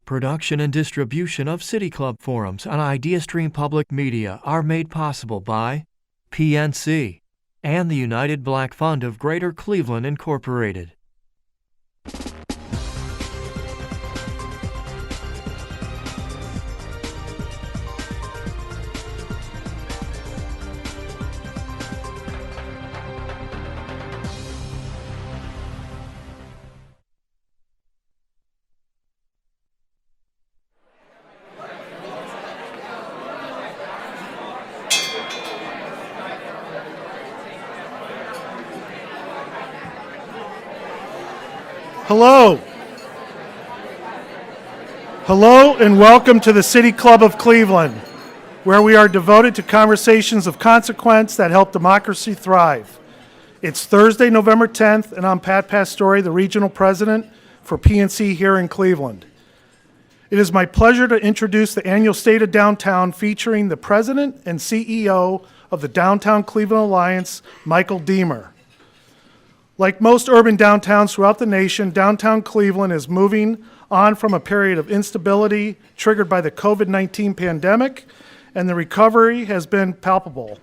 Production and distribution of City Club forums on IdeaStream Public Media are made possible by PNC and the United Black Fund of Greater Cleveland, Incorporated. Hello. Hello and welcome to the City Club of Cleveland, where we are devoted to conversations of consequence that help democracy thrive. It's Thursday, November 10th, and I'm Pat Pastore, the Regional President for PNC here in Cleveland. It is my pleasure to introduce the annual State of Downtown featuring the President and CEO of the Downtown Cleveland Alliance, Michael Deemer. Like most urban downtowns throughout the nation, downtown Cleveland is moving on from a period of instability triggered by the COVID-19 pandemic, and the recovery has been palpable.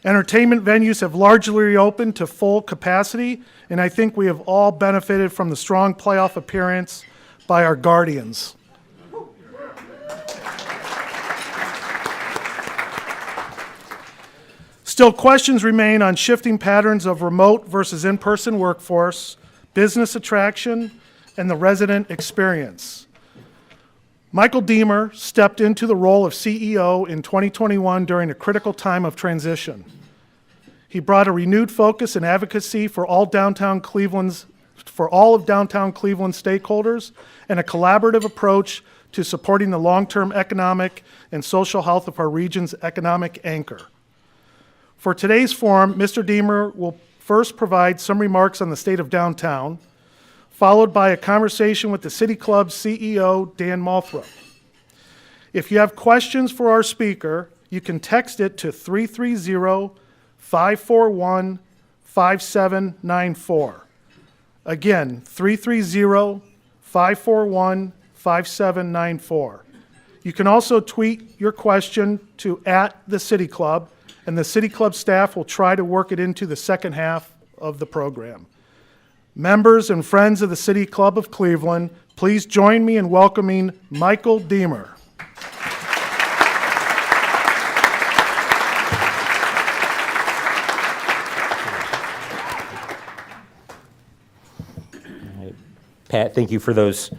Entertainment venues have largely reopened to full capacity, and I think we have all benefited from the strong playoff appearance by our Guardians. Still, questions remain on shifting patterns of remote versus in-person workforce, business attraction, and the resident experience. Michael Deemer stepped into the role of CEO in 2021 during a critical time of transition. He brought a renewed focus and advocacy for all of downtown Cleveland's stakeholders and a collaborative approach to supporting the long-term economic and social health of our region's economic anchor. For today's forum, Mr. Deemer will first provide some remarks on the state of downtown, followed by a conversation with the City Club CEO, Dan Moulthrop. If you have questions for our speaker, you can text it to 330-541-5794. Again, 330-541-5794. You can also tweet your question to @TheCityClub, and the City Club staff will try to work it into the second half of the program. Members and friends of the City Club of Cleveland, please join me in welcoming Michael Deemer. Pat, thank you for those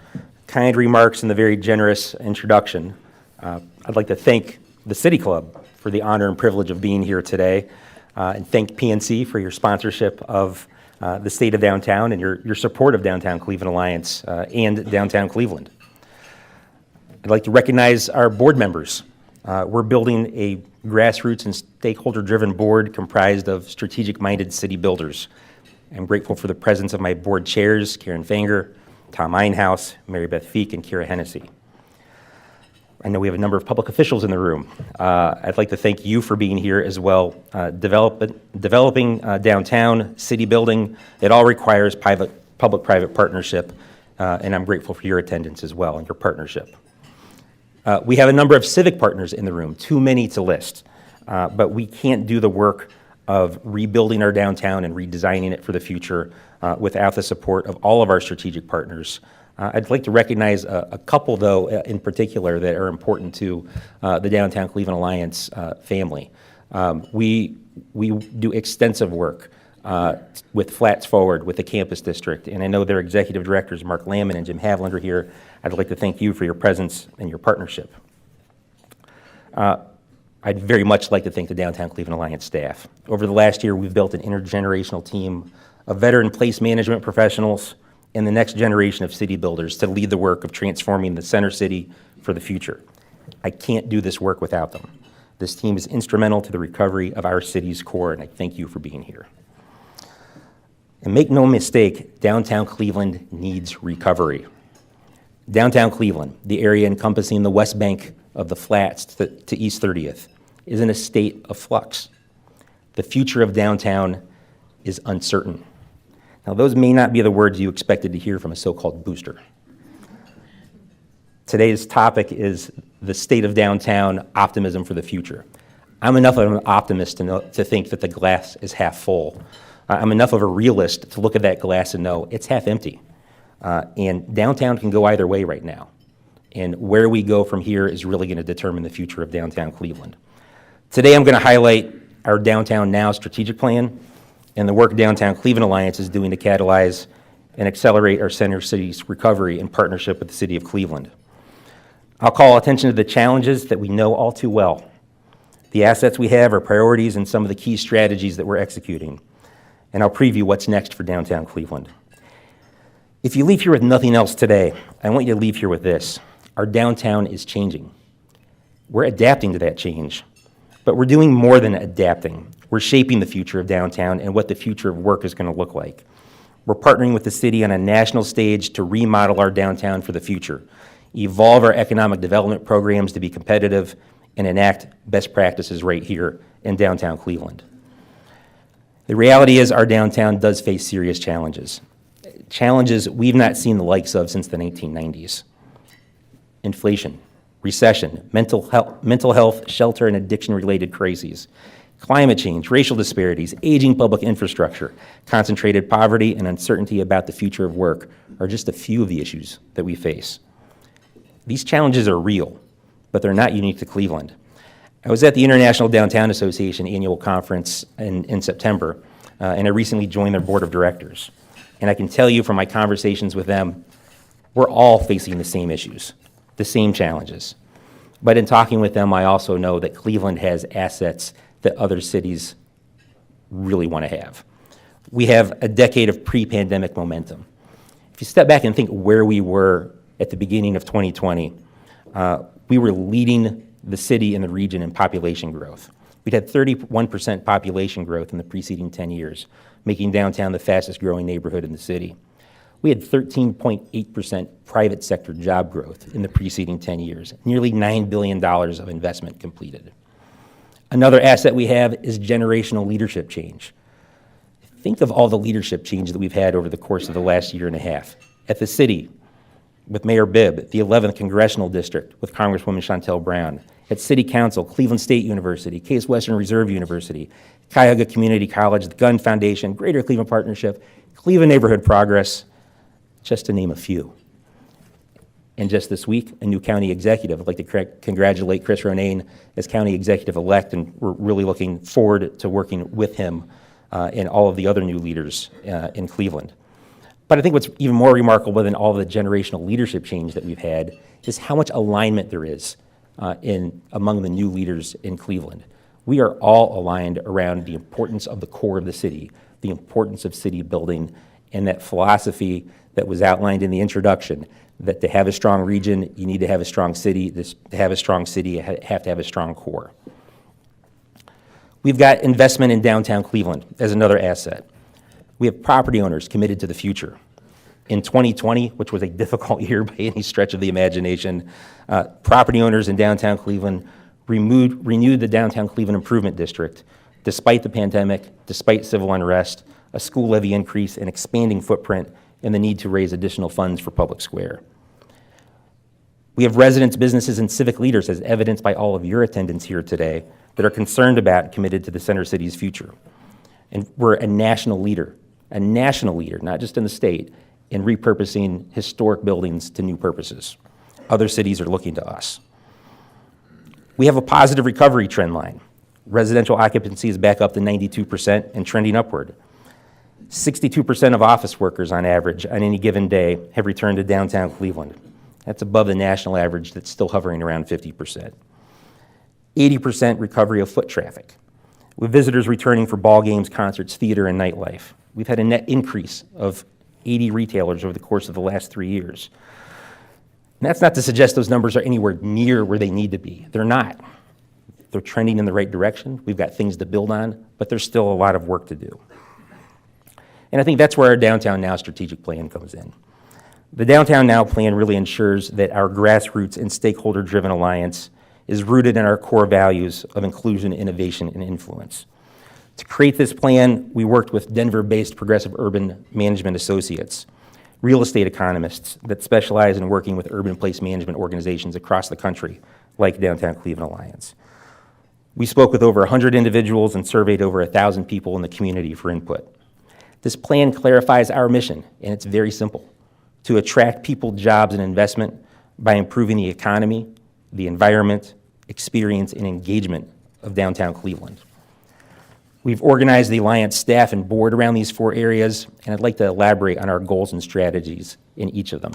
kind remarks and the very generous introduction. I'd like to thank the City Club for the honor and privilege of being here today, and thank PNC for your sponsorship of the State of Downtown and your support of Downtown Cleveland Alliance and Downtown Cleveland. I'd like to recognize our board members. We're building a grassroots and stakeholder-driven board comprised of strategic-minded city builders. I'm grateful for the presence of my board chairs, Karen Fanger, Tom Einhaus, Mary Beth Feek, and Kira Hennessy. I know we have a number of public officials in the room. I'd like to thank you for being here as well. Developing downtown, city building, it all requires public-private partnership, and I'm grateful for your attendance as well and your partnership. We have a number of civic partners in the room, too many to list, but we can't do the work of rebuilding our downtown and redesigning it for the future without the support of all of our strategic partners. I'd like to recognize a couple, though, in particular that are important to the Downtown Cleveland Alliance family. We do extensive work with Flats Forward, with the Campus District, and I know their executive directors, Mark Lamman and Jim Havland, are here. I'd like to thank you for your presence and your partnership. I'd very much like to thank the Downtown Cleveland Alliance staff. Over the last year, we've built an intergenerational team of veteran place management professionals and the next generation of city builders to lead the work of transforming the center city for the future. I can't do this work without them. This team is instrumental to the recovery of our city's core, and I thank you for being here. And make no mistake, downtown Cleveland needs recovery. Downtown Cleveland, the area encompassing the west bank of the Flats to East 30th, is in a state of flux. The future of downtown is uncertain. Now, those may not be the words you expected to hear from a so-called booster. Today's topic is the state of downtown, optimism for the future. I'm enough of an optimist to think that the glass is half full. I'm enough of a realist to look at that glass and know it's half empty. And downtown can go either way right now. And where we go from here is really going to determine the future of downtown Cleveland. Today I'm going to highlight our Downtown Now strategic plan and the work Downtown Cleveland Alliance is doing to catalyze and accelerate our center city's recovery in partnership with the City of Cleveland. I'll call attention to the challenges that we know all too well, the assets we have, our priorities, and some of the key strategies that we're executing. And I'll preview what's next for downtown Cleveland. If you leave here with nothing else today, I want you to leave here with this. Our downtown is changing. We're adapting to that change, but we're doing more than adapting. We're shaping the future of downtown and what the future of work is going to look like. We're partnering with the city on a national stage to remodel our downtown for the future, evolve our economic development programs to be competitive, and enact best practices right here in downtown Cleveland. The reality is our downtown does face serious challenges. Challenges we've not seen the likes of since the 1990s. Inflation, recession, mental health, shelter and addiction-related crises, climate change, racial disparities, aging public infrastructure, concentrated poverty, and uncertainty about the future of work are just a few of the issues that we face. These challenges are real, but they're not unique to Cleveland. I was at the International Downtown Association annual conference in September, and I recently joined their board of directors. And I can tell you from my conversations with them, we're all facing the same issues, the same challenges. But in talking with them, I also know that Cleveland has assets that other cities really want to have. We have a decade of pre-pandemic momentum. If you step back and think where we were at the beginning of 2020, we were leading the city and the region in population growth. We'd had 31% population growth in the preceding 10 years, making downtown the fastest growing neighborhood in the city. We had 13.8% private sector job growth in the preceding 10 years, nearly $9 billion of investment completed. Another asset we have is generational leadership change. Think of all the leadership change that we've had over the course of the last year and a half. At the city, with Mayor Bibb, the 11th Congressional District with Congresswoman Shontel Brown, at City Council, Cleveland State University, Case Western Reserve University, Cuyahoga Community College, the Gunn Foundation, Greater Cleveland Partnership, Cleveland Neighborhood Progress, just to name a few. And just this week, a new county executive. I'd like to congratulate Chris Ronayne as county executive-elect, and we're really looking forward to working with him and all of the other new leaders in Cleveland. But I think what's even more remarkable than all the generational leadership change that we've had is how much alignment there is among the new leaders in Cleveland. We are all aligned around the importance of the core of the city, the importance of city building, and that philosophy that was outlined in the introduction, that to have a strong region, you need to have a strong city. To have a strong city, you have to have a strong core. We've got investment in downtown Cleveland as another asset. We have property owners committed to the future. In 2020, which was a difficult year by any stretch of the imagination, property owners in downtown Cleveland renewed the Downtown Cleveland Improvement District, despite the pandemic, despite civil unrest, a school levy increase, an expanding footprint, and the need to raise additional funds for Public Square. We have residents, businesses, and civic leaders, as evidenced by all of your attendance here today, that are concerned about and committed to the Center City's future. And we're a national leader, not just in the state, in repurposing historic buildings to new purposes. Other cities are looking to us. We have a positive recovery trend line. Residential occupancy is back up to 92% and trending upward. 62% of office workers on average on any given day have returned to downtown Cleveland. That's above the national average that's still hovering around 50%. 80% recovery of foot traffic, with visitors returning for ball games, concerts, theater, and nightlife. We've had a net increase of 80 retailers over the course of the last 3 years. And that's not to suggest those numbers are anywhere near where they need to be. They're not. They're trending in the right direction. We've got things to build on, but there's still a lot of work to do. And I think that's where our Downtown Now strategic plan comes in. The Downtown Now plan really ensures that our grassroots and stakeholder-driven alliance is rooted in our core values of inclusion, innovation, and influence. To create this plan, we worked with Denver-based Progressive Urban Management Associates. real estate economists that specialize in working with urban place management organizations across the country, like Downtown Cleveland Alliance. We spoke with over 100 individuals and surveyed over 1,000 people in the community for input. This plan clarifies our mission, and it's very simple: to attract people, jobs, and investment by improving the economy, the environment, experience, and engagement of downtown Cleveland. We've organized the Alliance staff and board around these 4 areas, and I'd like to elaborate on our goals and strategies in each of them.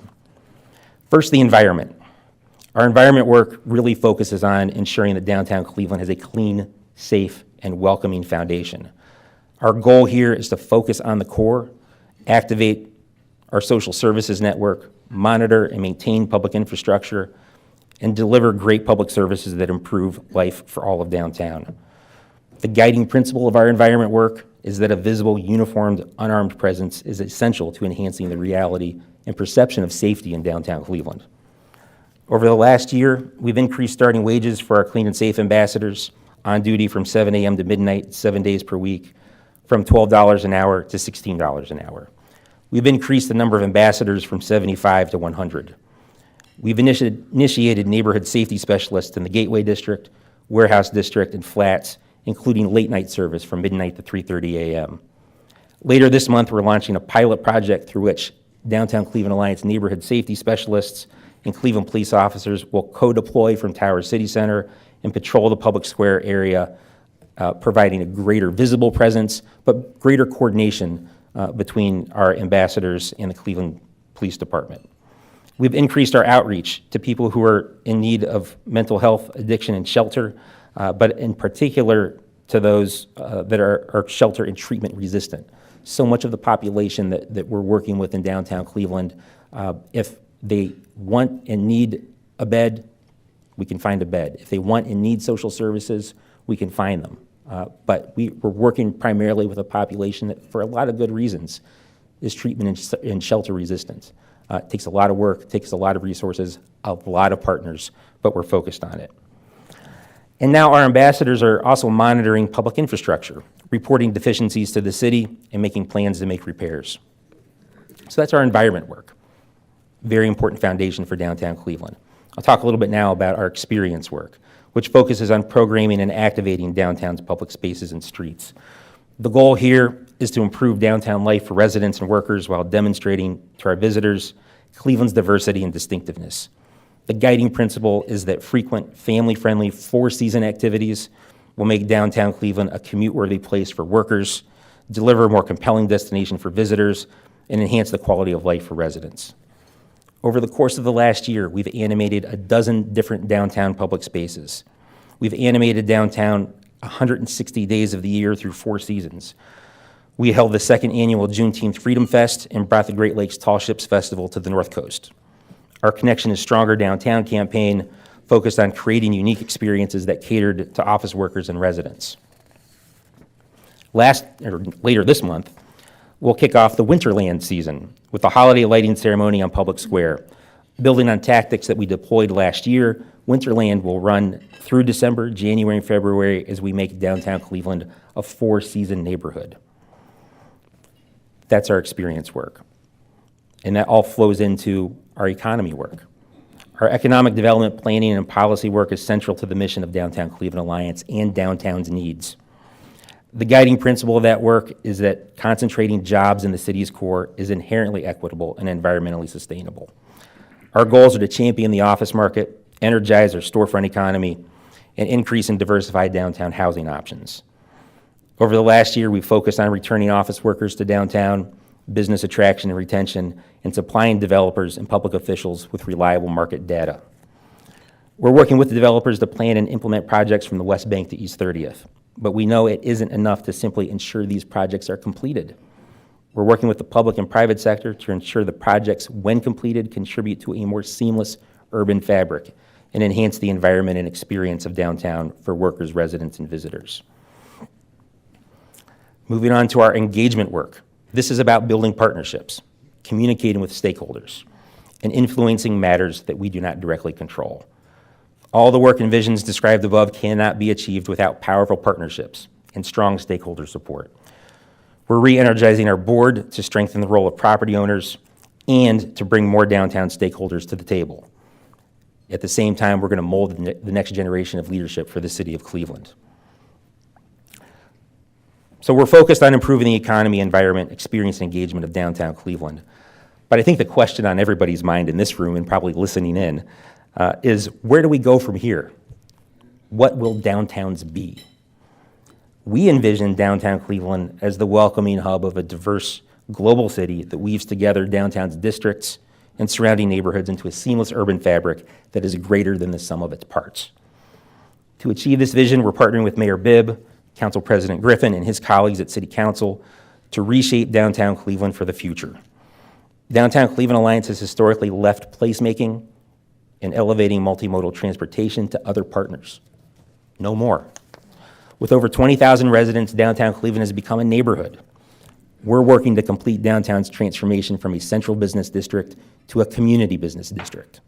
First, the environment. Our environment work really focuses on ensuring that downtown Cleveland has a clean, safe, and welcoming foundation. Our goal here is to focus on the core, activate our social services network, monitor and maintain public infrastructure, and deliver great public services that improve life for all of downtown. The guiding principle of our environment work is that a visible, uniformed, unarmed presence is essential to enhancing the reality and perception of safety in downtown Cleveland. Over the last year, we've increased starting wages for our clean and safe ambassadors on duty from 7 a.m. to midnight, 7 days per week, from $12 an hour to $16 an hour. We've increased the number of ambassadors from 75 to 100. We've initiated neighborhood safety specialists in the Gateway District, Warehouse District, and Flats, including late night service from midnight to 3:30 a.m. Later this month, we're launching a pilot project through which Downtown Cleveland Alliance neighborhood safety specialists and Cleveland police officers will co-deploy from Tower City Center and patrol the public square area, providing a greater visible presence, but greater coordination between our ambassadors and the Cleveland Police Department. We've increased our outreach to people who are in need of mental health, addiction, and shelter, but in particular to those that are shelter and treatment resistant. So much of the population that we're working with in downtown Cleveland, if they want and need a bed, we can find a bed. If they want and need social services, we can find them. But we're working primarily with a population that, for a lot of good reasons, is treatment and shelter resistant. It takes a lot of work, takes a lot of resources, a lot of partners, but we're focused on it. And now our ambassadors are also monitoring public infrastructure, reporting deficiencies to the city, and making plans to make repairs. So that's our environment work. Very important foundation for downtown Cleveland. I'll talk a little bit now about our experience work, which focuses on programming and activating downtown's public spaces and streets. The goal here is to improve downtown life for residents and workers while demonstrating to our visitors Cleveland's diversity and distinctiveness. The guiding principle is that frequent, family-friendly, four-season activities will make downtown Cleveland a commute-worthy place for workers, deliver a more compelling destination for visitors, and enhance the quality of life for residents. Over the course of the last year, we've animated a dozen different downtown public spaces. We've animated downtown 160 days of the year through 4 seasons. We held the second annual Juneteenth Freedom Fest and brought the Great Lakes Tall Ships Festival to the North Coast. Our Connection is Stronger Downtown campaign focused on creating unique experiences that catered to office workers and residents. Later this month, we'll kick off the Winterland season with the holiday lighting ceremony on Public Square. Building on tactics that we deployed last year, Winterland will run through December, January, and February as we make downtown Cleveland a 4-season neighborhood. That's our experience work. And that all flows into our economy work. Our economic development planning and policy work is central to the mission of Downtown Cleveland Alliance and downtown's needs. The guiding principle of that work is that concentrating jobs in the city's core is inherently equitable and environmentally sustainable. Our goals are to champion the office market, energize our storefront economy, and increase and diversify downtown housing options. Over the last year, we've focused on returning office workers to downtown, business attraction and retention, and supplying developers and public officials with reliable market data. We're working with the developers to plan and implement projects from the West Bank to East 30th, but we know it isn't enough to simply ensure these projects are completed. We're working with the public and private sector to ensure the projects, when completed, contribute to a more seamless urban fabric and enhance the environment and experience of downtown for workers, residents, and visitors. Moving on to our engagement work. This is about building partnerships, communicating with stakeholders, and influencing matters that we do not directly control. All the work and visions described above cannot be achieved without powerful partnerships and strong stakeholder support. We're re-energizing our board to strengthen the role of property owners, and to bring more downtown stakeholders to the table. At the same time, we're going to mold the next generation of leadership for the city of Cleveland. So we're focused on improving the economy, environment, experience, and engagement of downtown Cleveland. But I think the question on everybody's mind in this room and probably listening in is, where do we go from here? What will downtowns be? We envision downtown Cleveland as the welcoming hub of a diverse global city that weaves together downtown's districts and surrounding neighborhoods into a seamless urban fabric that is greater than the sum of its parts. To achieve this vision, we're partnering with Mayor Bibb, Council President Griffin, and his colleagues at City Council to reshape downtown Cleveland for the future. Downtown Cleveland Alliance has historically left placemaking and elevating multimodal transportation to other partners. No more. With over 20,000 residents, downtown Cleveland has become a neighborhood. We're working to complete downtown's transformation from a central business district to a community business district.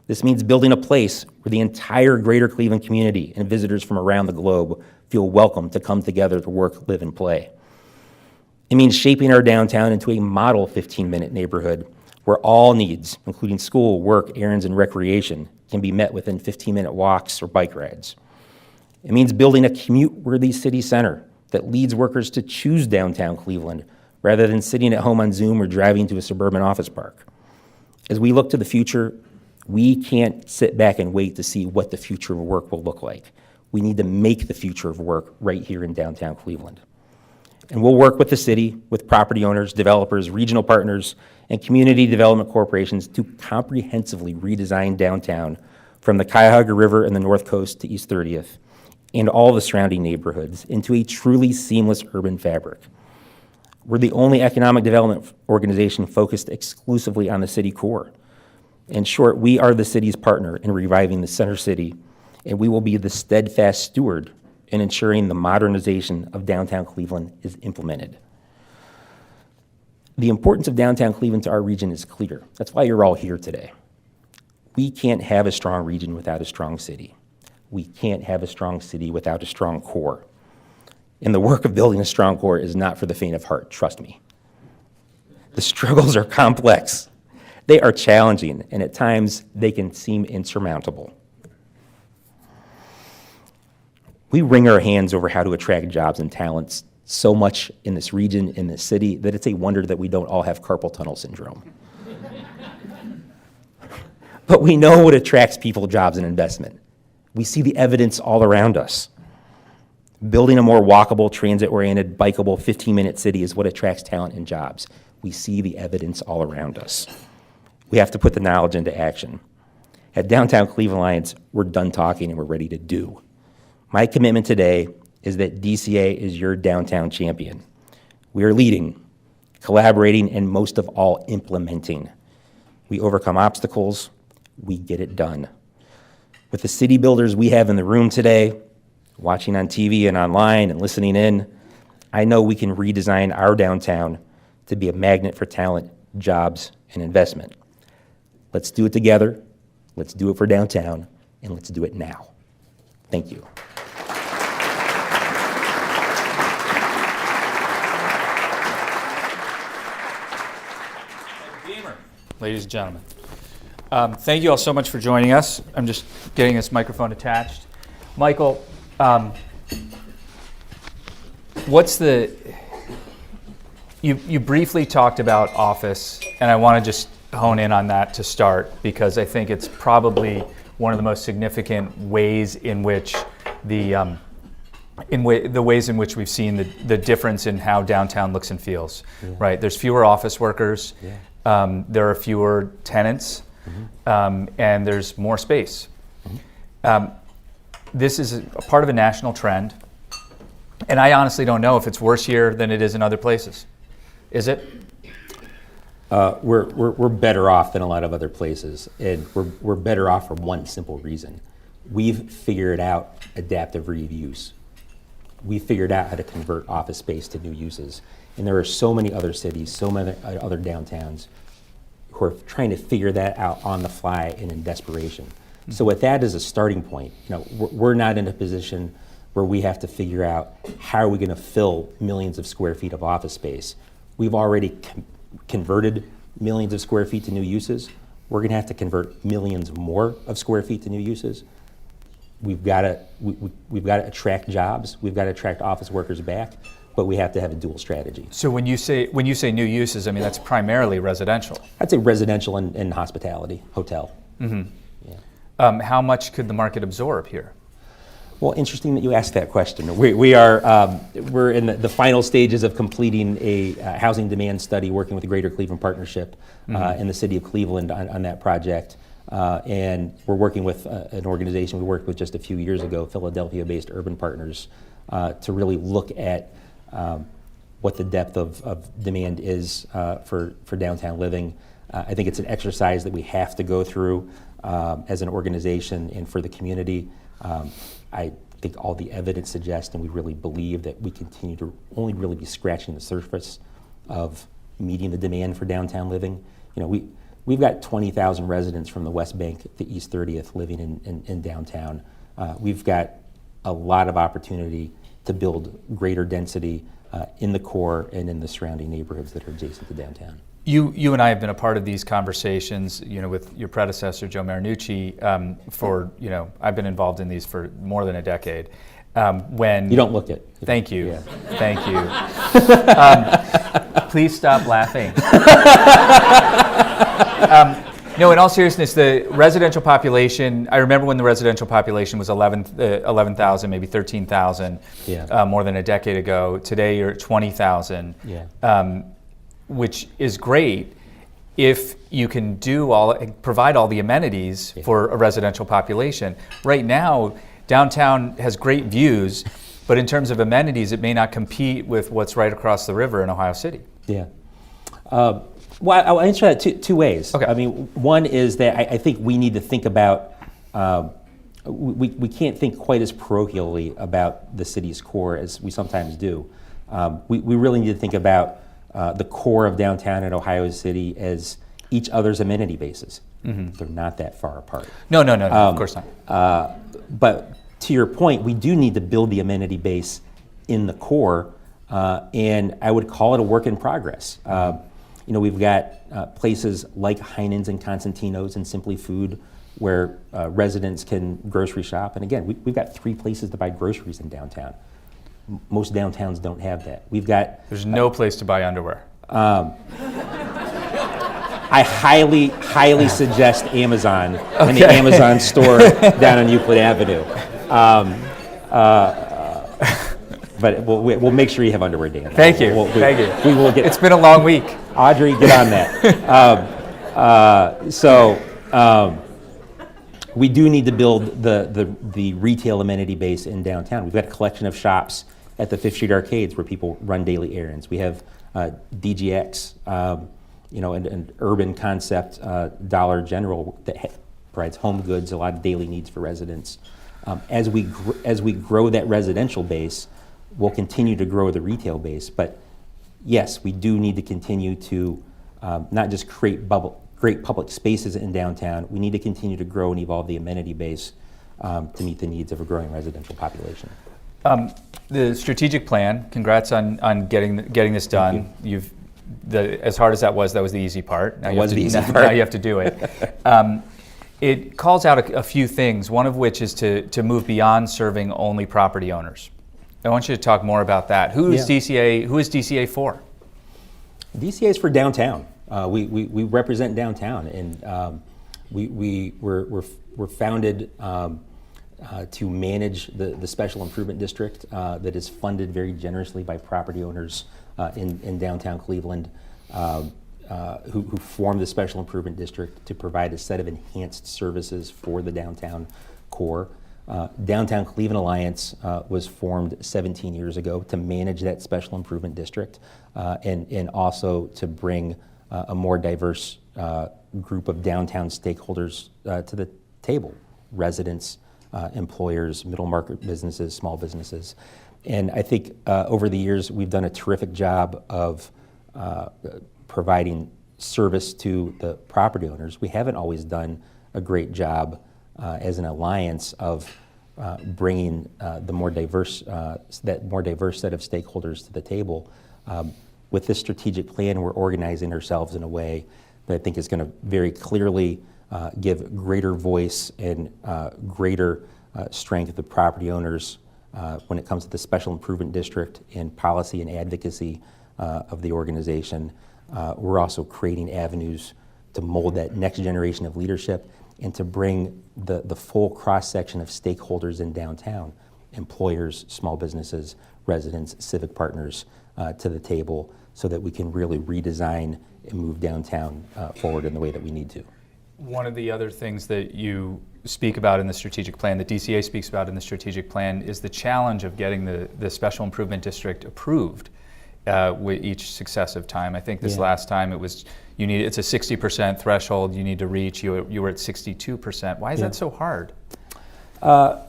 This means building a place where the entire greater Cleveland community and visitors from around the globe feel welcome to come together to work, live, and play. It means shaping our downtown into a model 15-minute neighborhood where all needs, including school, work, errands, and recreation, can be met within 15-minute walks or bike rides. It means building a commute-worthy city center that leads workers to choose downtown Cleveland rather than sitting at home on Zoom or driving to a suburban office park. As we look to the future, we can't sit back and wait to see what the future of work will look like. We need to make the future of work right here in downtown Cleveland. And we'll work with the city, with property owners, developers, regional partners, and community development corporations to comprehensively redesign downtown from the Cuyahoga River and the North Coast to East 30th and all the surrounding neighborhoods into a truly seamless urban fabric. We're the only economic development organization focused exclusively on the city core. In short, we are the city's partner in reviving the center city, and we will be the steadfast steward in ensuring the modernization of downtown Cleveland is implemented. The importance of downtown Cleveland to our region is clear. That's why you're all here today. We can't have a strong region without a strong city. We can't have a strong city without a strong core. And the work of building a strong core is not for the faint of heart, trust me. The struggles are complex. They are challenging, and at times they can seem insurmountable. We wring our hands over how to attract jobs and talents so much in this region, in this city, that it's a wonder that we don't all have carpal tunnel syndrome. But we know what attracts people, jobs, and investment. We see the evidence all around us. Building a more walkable, transit-oriented, bikeable 15-minute city is what attracts talent and jobs. We see the evidence all around us. We have to put the knowledge into action. At Downtown Cleveland Alliance, we're done talking and we're ready to do. My commitment today is that DCA is your downtown champion. We are leading, collaborating, and most of all, implementing. We overcome obstacles, we get it done. With the city builders we have in the room today, watching on TV and online and listening in, I know we can redesign our downtown to be a magnet for talent, jobs, and investment. Let's do it together, let's do it for downtown, and let's do it now. Thank you. Deemer. Ladies and gentlemen, thank you all so much for joining us. I'm just getting this microphone attached. Michael, you briefly talked about office, and I want to just hone in on that to start, because I think it's probably one of the most significant ways in which the ways in which we've seen the difference in how downtown looks and feels. Yeah. Right? There's fewer office workers. Yeah. There are fewer tenants. Mm-hmm. And there's more space. Mm-hmm. This is a part of a national trend, and I honestly don't know if it's worse here than it is in other places. Is it? We're better off than a lot of other places, and we're better off for one simple reason. We've figured out adaptive reuse. We've figured out how to convert office space to new uses, and there are so many other cities, so many other downtowns who are trying to figure that out on the fly and in desperation. Mm-hmm. So with that as a starting point, we're not in a position where we have to figure out how are we going to fill millions of square feet of office space. We've already converted millions of square feet to new uses. We're going to have to convert millions more of square feet to new uses. We've got to attract jobs. We've got to attract office workers back, but we have to have a dual strategy. So when you say new uses, I mean that's primarily residential. I'd say residential and hospitality, hotel. Yeah. How much could the market absorb here? Well, interesting that you asked that question. We're in the final stages of completing a housing demand study, working with the Greater Cleveland Partnership and the City of Cleveland on that project. And we're working with an organization we worked with just a few years ago, Philadelphia-based Urban Partners, to really look at what the depth of demand is for downtown living. I think it's an exercise that we have to go through as an organization and for the community. I think all the evidence suggests, and we really believe, that we continue to only really be scratching the surface of meeting the demand for downtown living. You know, we've got 20,000 residents from the West Bank to East 30th living in downtown. We've got a lot of opportunity to build greater density in the core and in the surrounding neighborhoods that are adjacent to downtown. You and I have been a part of these conversations, with your predecessor, Joe Marinucci, I've been involved in these for more than a decade. When you don't look it. Thank you. Yeah. Thank you. Please stop laughing. No, in all seriousness, the residential population, I remember when the residential population was 11,000, maybe 13,000, more than a decade ago. Today you're at 20,000. Yeah. Which is great if you can provide all the amenities for a residential population. Right now, downtown has great views, but in terms of amenities, it may not compete with what's right across the river in Ohio City. Yeah. Well, I'll answer that two ways. Okay. I mean, one is that I think we need to think about, we can't think quite as parochially about the city's core as we sometimes do. We really need to think about the core of downtown in Ohio City as each other's amenity bases. They're not that far apart. No, of course not. But to your point, we do need to build the amenity base in the core, and I would call it a work in progress. We've got places like Heinen's and Constantino's and Simply Food where residents can grocery shop. And again, we've got 3 places to buy groceries in downtown. Most downtowns don't have that. There's no place to buy underwear. I highly suggest Amazon and the Amazon store down on Euclid Avenue. But we'll make sure you have underwear, Dan. Thank you. Thank you. We will get. It's been a long week. Audrey, get on that. We do need to build the retail amenity base in downtown. We've got a collection of shops at the Fifth Street Arcades where people run daily errands. We have DGX, an urban concept Dollar General that provides home goods, a lot of daily needs for residents. As we grow that residential base, we'll continue to grow the retail base. But yes, we do need to continue to not just create great public spaces in downtown. We need to continue to grow and evolve the amenity base to meet the needs of a growing residential population. The strategic plan, congrats on getting this done. As hard as that was the easy part. Now you have to do it. It calls out a few things, one of which is to move beyond serving only property owners. I want you to talk more about that. Who is DCA for? DCA is for downtown. We represent downtown, and we're founded to manage the special improvement district that is funded very generously by property owners in downtown Cleveland, who form the special improvement district to provide a set of enhanced services for the downtown core. Downtown Cleveland Alliance was formed 17 years ago to manage that special improvement district and also to bring a more diverse group of downtown stakeholders to the table: residents, employers, middle market businesses, small businesses. And I think over the years we've done a terrific job of providing service to the property owners. We haven't always done a great job as an alliance of bringing that more diverse set of stakeholders to the table. With this strategic plan, we're organizing ourselves in a way that I think is going to very clearly give greater voice and greater strength to property owners when it comes to the special improvement district and policy and advocacy of the organization. We're also creating avenues to mold that next generation of leadership and to bring the full cross-section of stakeholders in downtown, employers, small businesses, residents, civic partners to the table so that we can really redesign and move downtown forward in the way that we need to. One of the other things that you speak about in the strategic plan, that DCA speaks about in the strategic plan, is the challenge of getting the special improvement district approved with each successive time. I think this last time it was, it's a 60% threshold you need to reach. You were at 62%. Why is that so hard?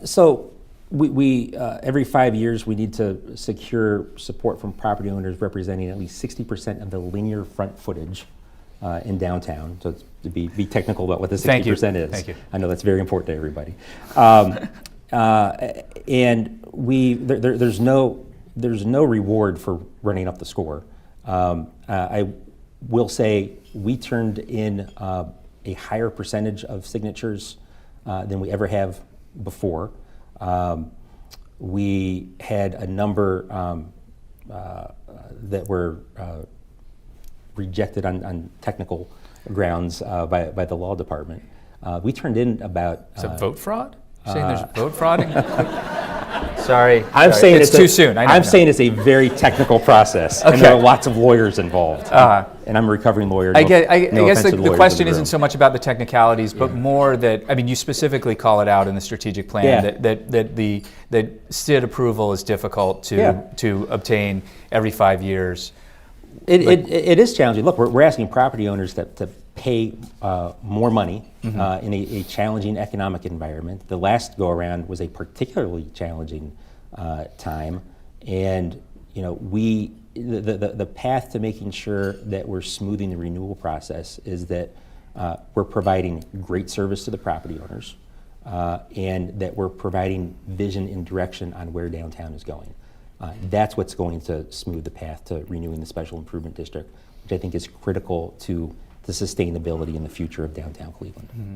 So we every 5 years we need to secure support from property owners representing at least 60% of the linear front footage in downtown. So to be technical about what the 60% is. Thank you. I know that's very important to everybody. And there's no reward for running up the score. I will say we turned in a higher percentage of signatures than we ever have before. We had a number that were rejected on technical grounds by the law department. We turned in about... Is it vote fraud? You're saying there's vote fraud? Sorry. I'm saying it's too soon. I'm saying it's a very technical process, and there are lots of lawyers involved. And I'm a recovering lawyer. I guess the question isn't so much about the technicalities, but more that, I mean, you specifically call it out in the strategic plan that STID approval is difficult to obtain every 5 years. It is challenging. Look, we're asking property owners to pay more money in a challenging economic environment. The last go around was a particularly challenging time, and the path to making sure that we're smoothing the renewal process is that we're providing great service to the property owners, and that we're providing vision and direction on where downtown is going. That's what's going to smooth the path to renewing the special improvement district, which I think is critical to the sustainability and the future of downtown Cleveland. Mm-hmm.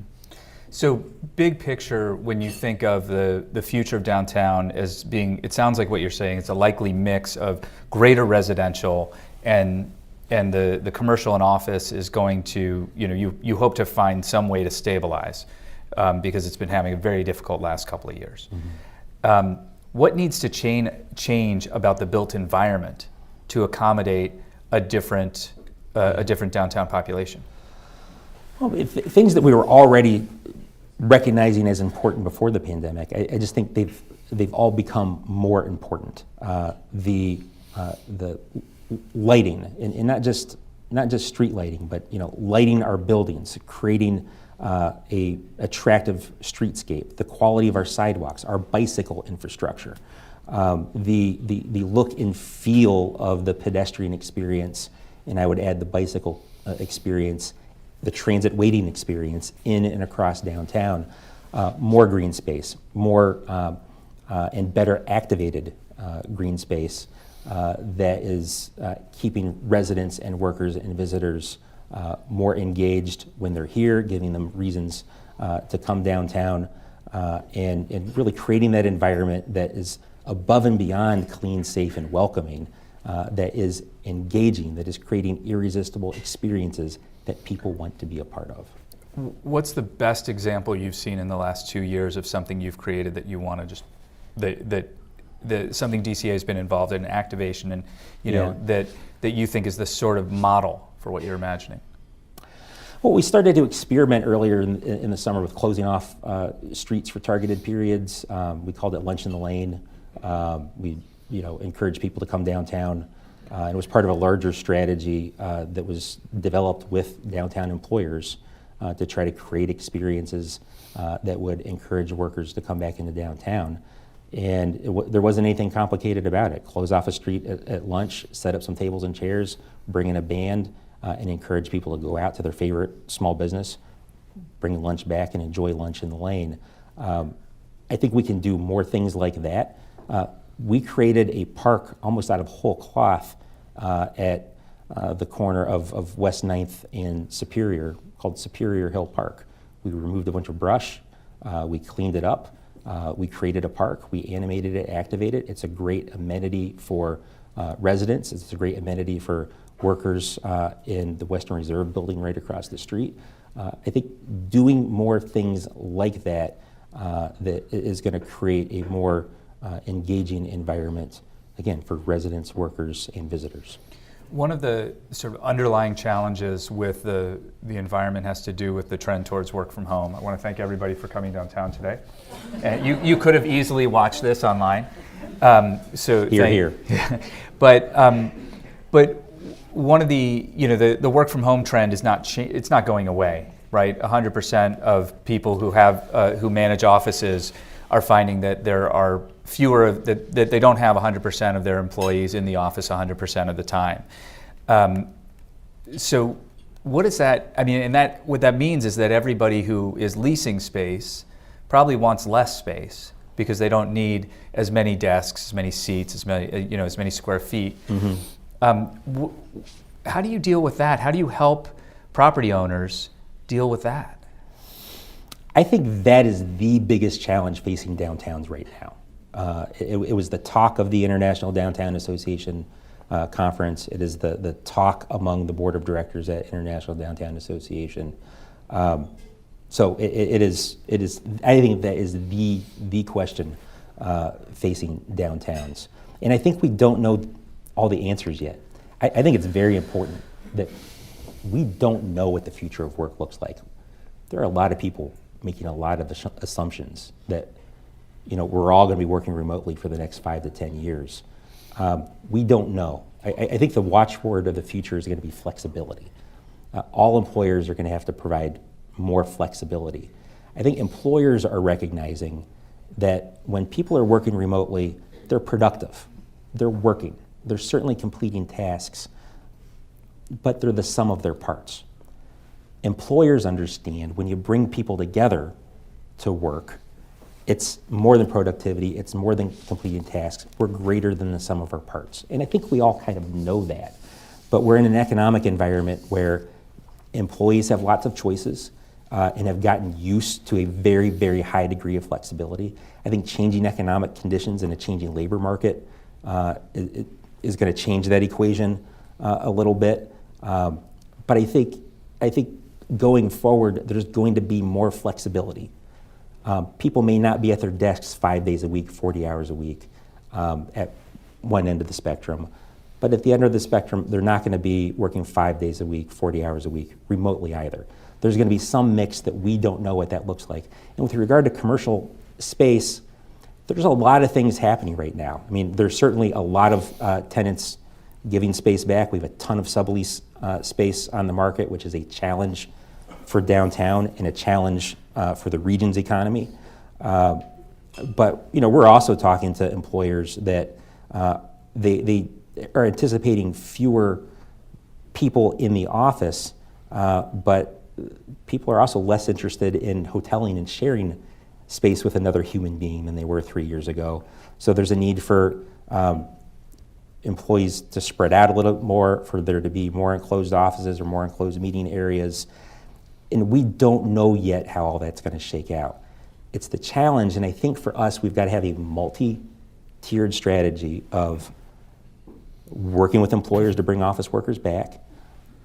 So big picture, when you think of the future of downtown as being, it sounds like what you're saying, it's a likely mix of greater residential and the commercial and office is going to, you hope to find some way to stabilize because it's been having a very difficult last couple of years. Mm-hmm. What needs to change about the built environment to accommodate a different downtown population? Well, things that we were already recognizing as important before the pandemic, I just think they've all become more important. The lighting, and not just street lighting, but lighting our buildings, creating a attractive streetscape, the quality of our sidewalks, our bicycle infrastructure, the look and feel of the pedestrian experience, and I would add the bicycle experience, the transit waiting experience in and across downtown, more green space, more and better activated green space that is keeping residents and workers and visitors more engaged when they're here, giving them reasons to come downtown, and really creating that environment that is above and beyond clean, safe, and welcoming, that is engaging, that is creating irresistible experiences that people want to be a part of. What's the best example you've seen in the last 2 years of something you've created that you want to just, that something DCA has been involved in, activation, and that you think is the sort of model for what you're imagining? Well, we started to experiment earlier in the summer with closing off streets for targeted periods. We called it Lunch in the Lane. We encouraged people to come downtown. And it was part of a larger strategy that was developed with downtown employers to try to create experiences that would encourage workers to come back into downtown. And there wasn't anything complicated about it. Close off a street at lunch, set up some tables and chairs, bring in a band, and encourage people to go out to their favorite small business, bring lunch back and enjoy lunch in the lane. I think we can do more things like that. We created a park almost out of whole cloth at the corner of West 9th and Superior, called Superior Hill Park. We removed a bunch of brush, we cleaned it up, we created a park, we animated it, activated it. It's a great amenity for residents, it's a great amenity for workers in the Western Reserve building right across the street. I think doing more things like that that is going to create a more engaging environment, again, for residents, workers, and visitors. One of the sort of underlying challenges with the environment has to do with the trend towards work from home. I want to thank everybody for coming downtown today. And you could have easily watched this online. So here. But one of the work from home trend is it's not going away, right? 100% of people who manage offices are finding that there are fewer, that they don't have 100% of their employees in the office 100% of the time. So what is that, I mean, and what that means is that everybody who is leasing space probably wants less space because they don't need as many desks, as many seats, as many square feet. Mm-hmm. How do you deal with that? How do you help property owners deal with that? I think that is the biggest challenge facing downtowns right now. It was the talk of the International Downtown Association conference. It is the talk among the board of directors at International Downtown Association. So it is. I think that is the question facing downtowns. And I think we don't know all the answers yet. I think it's very important that we don't know what the future of work looks like. There are a lot of people making a lot of assumptions that we're all going to be working remotely for the next 5 to 10 years. We don't know. I think the watchword of the future is going to be flexibility. All employers are going to have to provide more flexibility. I think employers are recognizing that when people are working remotely, they're productive. They're working. They're certainly completing tasks, but they're the sum of their parts. Employers understand when you bring people together to work, it's more than productivity, it's more than completing tasks. We're greater than the sum of our parts. And I think we all kind of know that. But we're in an economic environment where employees have lots of choices and have gotten used to a very, very high degree of flexibility. I think changing economic conditions and a changing labor market is going to change that equation a little bit. But I think going forward, there's going to be more flexibility. People may not be at their desks 5 days a week, 40 hours a week at one end of the spectrum. But at the end of the spectrum, they're not going to be working 5 days a week, 40 hours a week remotely either. There's going to be some mix that we don't know what that looks like. And with regard to commercial space, there's a lot of things happening right now. I mean, there's certainly a lot of tenants giving space back. We have a ton of sublease space on the market, which is a challenge for downtown and a challenge for the region's economy. But we're also talking to employers that they are anticipating fewer people in the office, but people are also less interested in hoteling and sharing space with another human being than they were 3 years ago. So there's a need for employees to spread out a little more, for there to be more enclosed offices or more enclosed meeting areas. And we don't know yet how all that's going to shake out. It's the challenge, and I think for us, we've got to have a multi-tiered strategy of working with employers to bring office workers back,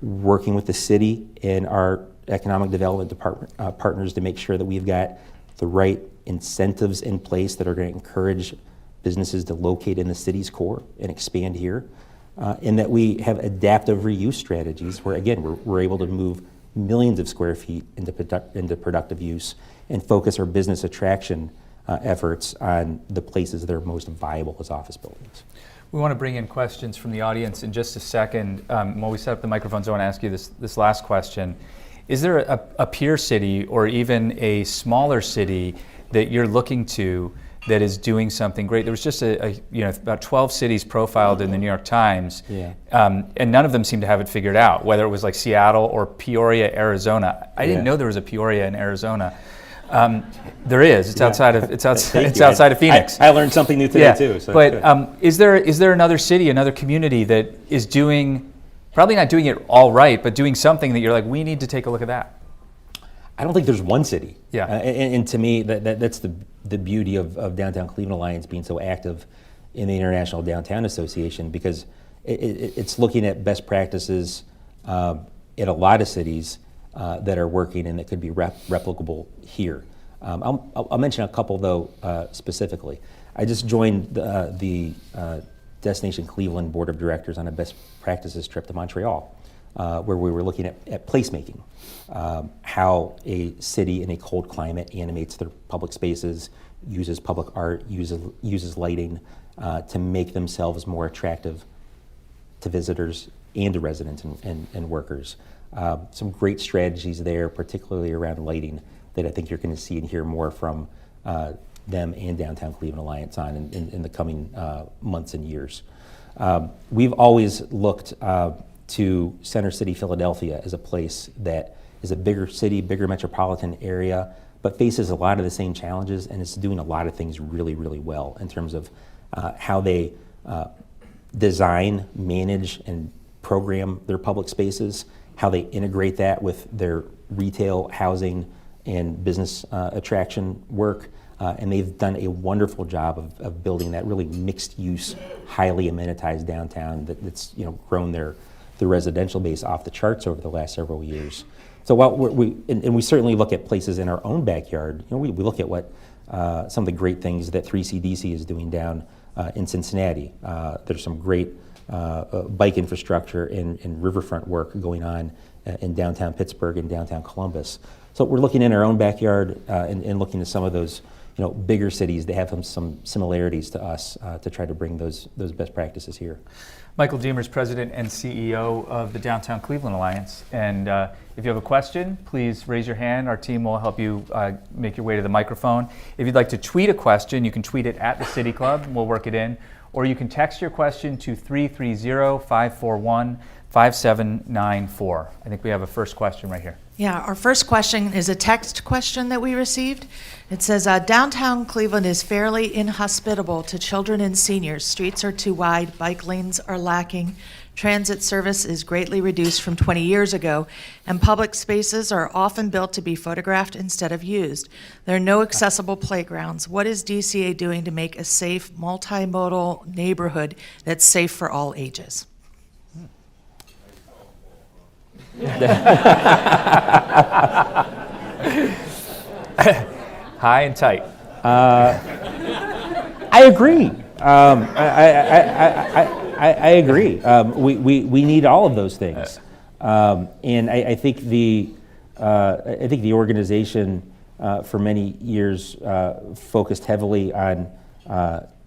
working with the city and our economic development department partners to make sure that we've got the right incentives in place that are going to encourage businesses to locate in the city's core and expand here, and that we have adaptive reuse strategies where, again, we're able to move millions of square feet into productive use and focus our business attraction efforts on the places that are most viable as office buildings. We want to bring in questions from the audience in just a second. While we set up the microphones, I want to ask you this last question. Is there a peer city or even a smaller city that you're looking to that is doing something great? There was just about 12 cities profiled in the New York Times, and none of them seem to have it figured out, whether it was like Seattle or Peoria, Arizona. I didn't know there was a Peoria in Arizona. There is. It's outside of Phoenix. I learned something new today too. So but is there another city, another community that is doing probably not doing it all right, but doing something that you're like, we need to take a look at that? I don't think there's one city. Yeah. And to me, that's the beauty of Downtown Cleveland Alliance being so active in the International Downtown Association, because it's looking at best practices in a lot of cities that are working and that could be replicable here. I'll mention a couple, though, specifically. I just joined the Destination Cleveland Board of Directors on a best practices trip to Montreal, where we were looking at placemaking, how a city in a cold climate animates their public spaces, uses public art, uses lighting to make themselves more attractive to visitors and to residents and workers. Some great strategies there, particularly around lighting, that I think you're going to see and hear more from them and Downtown Cleveland Alliance on in the coming months and years. We've always looked to Center City, Philadelphia as a place that is a bigger city, bigger metropolitan area, but faces a lot of the same challenges and is doing a lot of things really, really well in terms of how they design, manage, and program their public spaces, how they integrate that with their retail, housing, and business attraction work. And they've done a wonderful job of building that really mixed-use, highly amenitized downtown that's grown their residential base off the charts over the last several years. So while we certainly look at places in our own backyard, we look at what some of the great things that 3CDC is doing down in Cincinnati. There's some great bike infrastructure and riverfront work going on in downtown Pittsburgh and downtown Columbus. So we're looking in our own backyard and looking at some of those bigger cities that have some similarities to us to try to bring those best practices here. Michael Deemer is President and CEO of the Downtown Cleveland Alliance. And if you have a question, please raise your hand. Our team will help you make your way to the microphone. If you'd like to tweet a question, you can tweet it at the City Club, and we'll work it in. Or you can text your question to 330-541-5794. I think we have a first question right here. Yeah, our first question is a text question that we received. It says, downtown Cleveland is fairly inhospitable to children and seniors. Streets are too wide, bike lanes are lacking, transit service is greatly reduced from 20 years ago, and public spaces are often built to be photographed instead of used. There are no accessible playgrounds. What is DCA doing to make a safe, multimodal neighborhood that's safe for all ages? High and tight. I agree. I agree. We need all of those things, and I think the organization for many years focused heavily on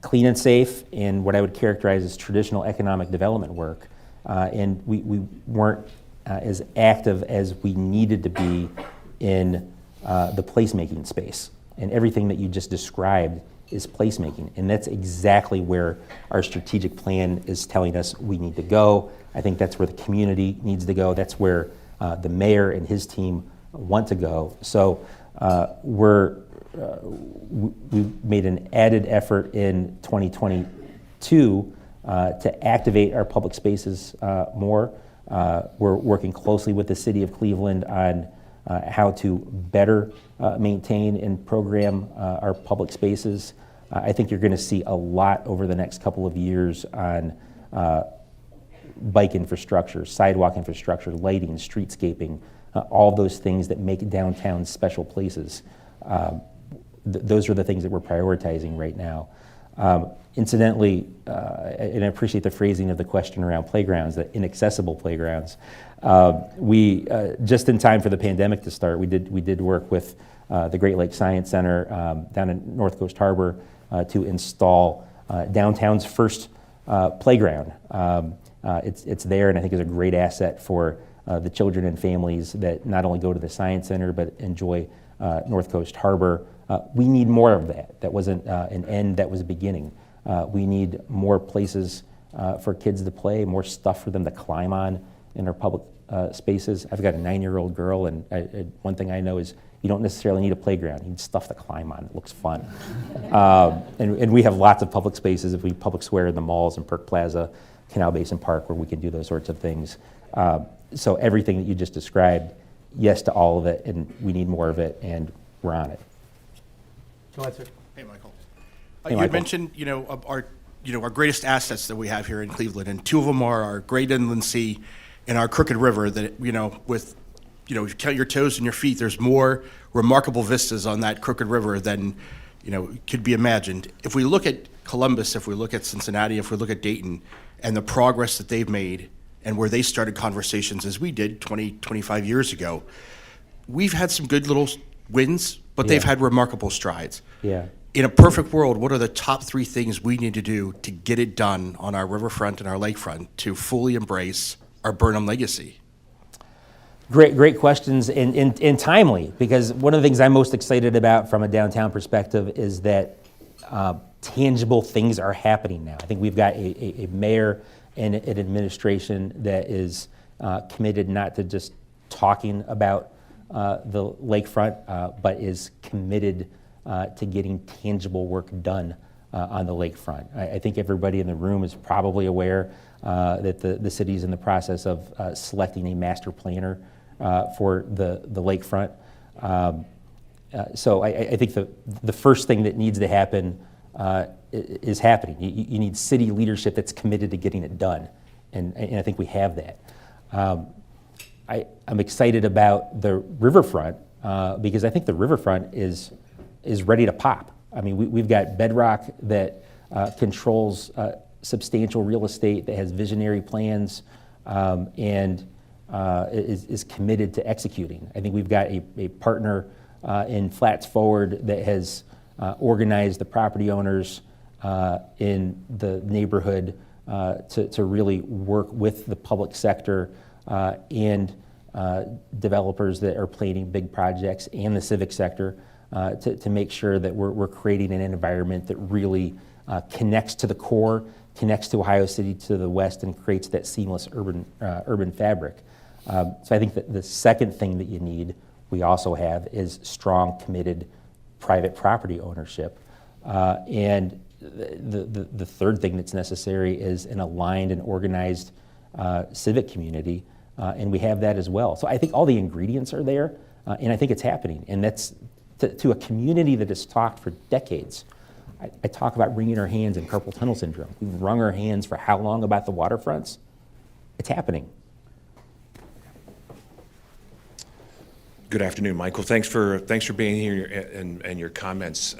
clean and safe and what I would characterize as traditional economic development work, and we weren't as active as we needed to be in the placemaking space. And everything that you just described is placemaking. And that's exactly where our strategic plan is telling us we need to go. I think that's where the community needs to go. That's where the mayor and his team want to go. So we've made an added effort in 2022 to activate our public spaces more. We're working closely with the City of Cleveland on how to better maintain and program our public spaces. I think you're going to see a lot over the next couple of years on bike infrastructure, sidewalk infrastructure, lighting, streetscaping, all those things that make downtown special places. Those are the things that we're prioritizing right now. Incidentally, and I appreciate the phrasing of the question around playgrounds, the inaccessible playgrounds. We just in time for the pandemic to start, we did work with the Great Lakes Science Center down in North Coast Harbor to install downtown's first playground. It's there, and I think is a great asset for the children and families that not only go to the Science Center but enjoy North Coast Harbor. We need more of that. That wasn't an end, that was a beginning. We need more places for kids to play, more stuff for them to climb on in our public spaces. I've got a 9-year-old girl, and one thing I know is you don't necessarily need a playground. You need stuff to climb on. It looks fun. And we have lots of public spaces. If we public square in the malls and Perk Plaza, Canal Basin Park, where we can do those sorts of things. So everything that you just described, yes to all of it, and we need more of it, and we're on it. Go ahead, sir. Hey, Michael. Hey, You Michael. had mentioned, our greatest assets that we have here in Cleveland, and two of them are our great inland sea and our crooked river. That if you count your toes and your feet, there's more remarkable vistas on that crooked river than could be imagined. If we look at Columbus, if we look at Cincinnati, if we look at Dayton, and the progress that they've made, and where they started conversations as we did 20, 25 years ago, we've had some good little wins, but they've had remarkable strides. Yeah. In a perfect world, what are the top three things we need to do to get it done on our riverfront and our lakefront to fully embrace our Burnham legacy? Great questions, and timely, because one of the things I'm most excited about from a downtown perspective is that tangible things are happening now. I think we've got a mayor and an administration that is committed not to just talking about the lakefront, but is committed to getting tangible work done on the lakefront. I think everybody in the room is probably aware that the city is in the process of selecting a master planner for the lakefront. So I think the first thing that needs to happen is happening. You need city leadership that's committed to getting it done, and I think we have that. I'm excited about the riverfront because I think the riverfront is ready to pop. I mean, we've got bedrock that controls substantial real estate, that has visionary plans, and is committed to executing. I think we've got a partner in Flats Forward that has organized the property owners in the neighborhood to really work with the public sector and developers that are planning big projects and the civic sector to make sure that we're creating an environment that really connects to the core, connects to Ohio City to the west, and creates that seamless urban fabric. So I think that the second thing that you need, we also have, is strong, committed private property ownership. And the third thing that's necessary is an aligned and organized civic community, and we have that as well. So I think all the ingredients are there, and I think it's happening. And that's to a community that has talked for decades. I talk about wringing our hands in carpal tunnel syndrome. We've wrung our hands for how long about the waterfronts? It's happening. Good afternoon, Michael. Thanks for being here and your comments.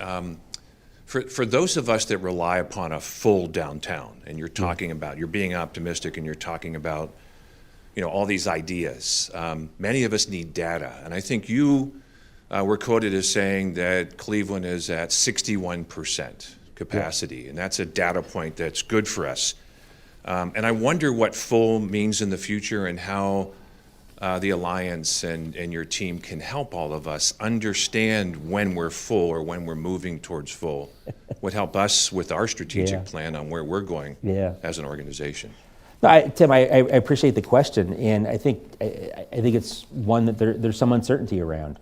For those of us that rely upon a full downtown, and you're talking about, you're being optimistic, and you're talking about, all these ideas. Many of us need data, and I think you were quoted as saying that Cleveland is at 61% capacity, and that's a data point that's good for us. And I wonder what full means in the future and how the Alliance and your team can help all of us understand when we're full or when we're moving towards full, would help us with our strategic plan on where we're going as an organization. No, Tim, I appreciate the question, and I think it's one that there's some uncertainty around.